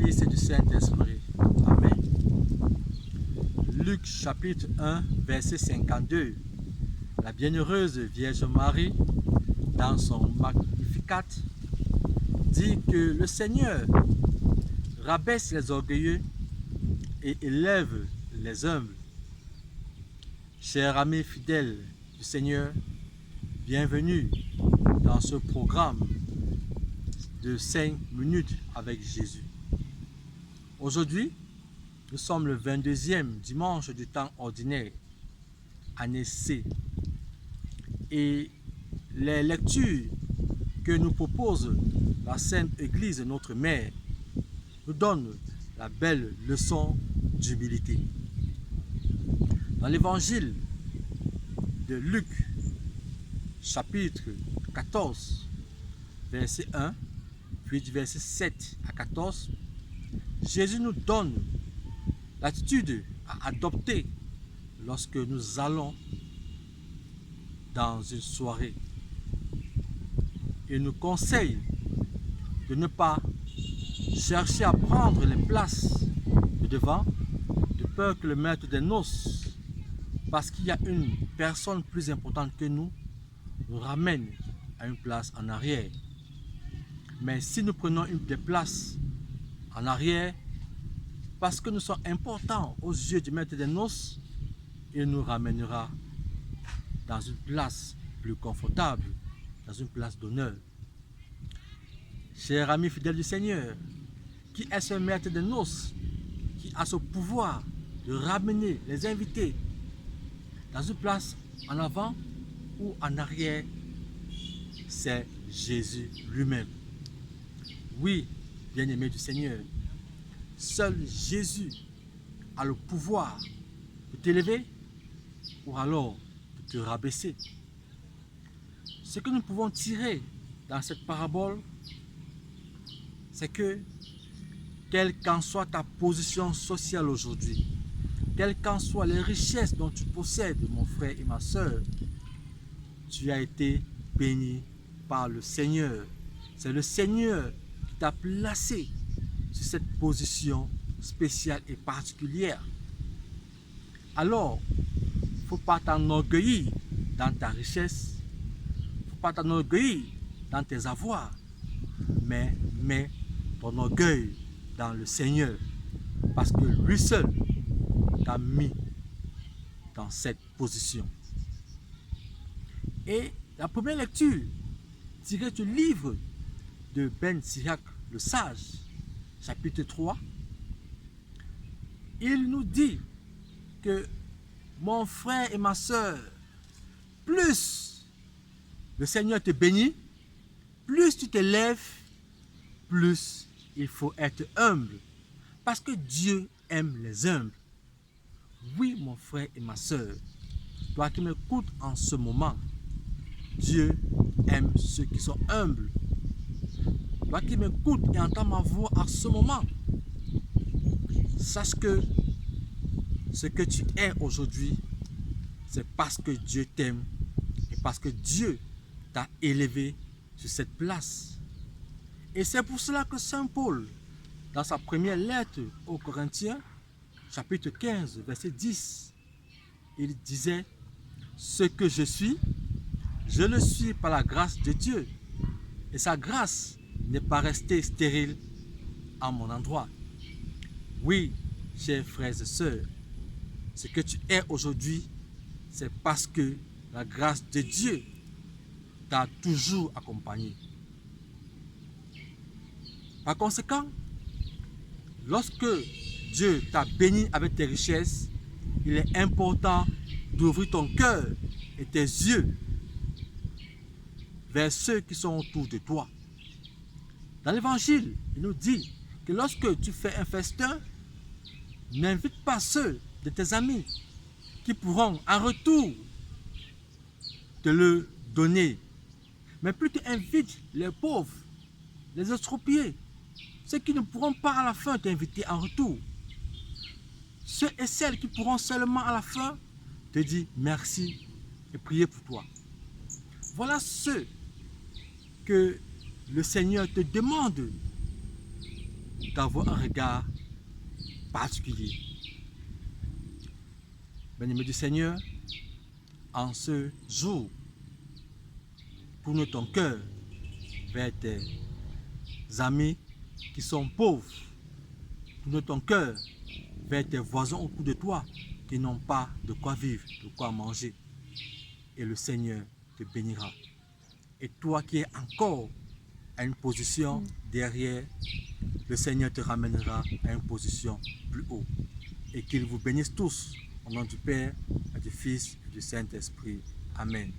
Fils et du Saint-Esprit. Amen. Luc chapitre 1, verset 52. La bienheureuse Vierge Marie, dans son Magnificat, dit que le Seigneur rabaisse les orgueilleux et élève les humbles. Chers amis fidèles du Seigneur, bienvenue dans ce programme de 5 minutes avec Jésus. Aujourd'hui, nous sommes le 22e dimanche du temps ordinaire, année C. Et les lectures que nous propose la Sainte Église, notre Mère, nous donnent la belle leçon d'humilité. Dans l'évangile de Luc, chapitre 14, verset 1, puis du verset 7 à 14, Jésus nous donne l'attitude à adopter lorsque nous allons dans une soirée. Il nous conseille de ne pas chercher à prendre les places de devant, de peur que le maître des noces, parce qu'il y a une personne plus importante que nous ramène à une place en arrière. Mais si nous prenons une des places en arrière, parce que nous sommes importants aux yeux du maître des noces, il nous ramènera dans une place plus confortable, dans une place d'honneur. Chers amis fidèles du Seigneur, qui est ce maître des noces, qui a ce pouvoir de ramener les invités dans une place en avant ou en arrière? C'est Jésus lui-même. Oui, bien-aimé du Seigneur, seul Jésus a le pouvoir de t'élever ou alors de te rabaisser. Ce que nous pouvons tirer dans cette parabole, c'est que quelle qu'en soit ta position sociale aujourd'hui, quelles qu'en soient les richesses dont tu possèdes, mon frère et ma soeur, tu as été béni par le Seigneur. C'est le Seigneur qui t'a placé sur cette position spéciale et particulière. Alors, il ne faut pas t'enorgueillir dans ta richesse, il ne faut pas t'enorgueillir dans tes avoirs, mais mets ton orgueil dans le Seigneur, parce que lui seul t'a mis dans cette position. Et la première lecture tirée du livre de Ben Sirac le Sage, chapitre 3, il nous dit que mon frère et ma soeur, plus le Seigneur te bénit, plus tu t'élèves, plus il faut être humble, parce que Dieu aime les humbles. Oui, mon frère et ma soeur, toi qui m'écoutes en ce moment, Dieu aime ceux qui sont humbles. Toi qui m'écoutes et entends ma voix en ce moment, sache que ce que tu es aujourd'hui, c'est parce que Dieu t'aime et parce que Dieu t'a élevé sur cette place. Et c'est pour cela que Saint Paul, dans sa première lettre aux Corinthiens, chapitre 15, verset 10, il disait « Ce que je suis, je le suis par la grâce de Dieu, et sa grâce n'est pas restée stérile à mon endroit. » Oui, chers frères et sœurs, ce que tu es aujourd'hui, c'est parce que la grâce de Dieu t'a toujours accompagné. Par conséquent, lorsque Dieu t'a béni avec tes richesses, il est important d'ouvrir ton cœur et tes yeux vers ceux qui sont autour de toi. Dans l'évangile, il nous dit que lorsque tu fais un festin, n'invite pas ceux de tes amis qui pourront en retour te le donner, mais plutôt invite les pauvres, les estropiés, ceux qui ne pourront pas à la fin t'inviter en retour. Ceux et celles qui pourront seulement à la fin te dire merci et prier pour toi. Voilà ceux que le Seigneur te demande d'avoir un regard particulier. Bien-aimé du Seigneur, en ce jour, tourne ton cœur vers tes amis qui sont pauvres. Tourne ton cœur vers tes voisins autour de toi qui n'ont pas de quoi vivre, de quoi manger. Et le Seigneur te bénira. Et toi qui es encore à une position derrière, le Seigneur te ramènera à une position plus haut. Et qu'il vous bénisse tous au nom du Père, et du Fils et du Saint-Esprit. Amen.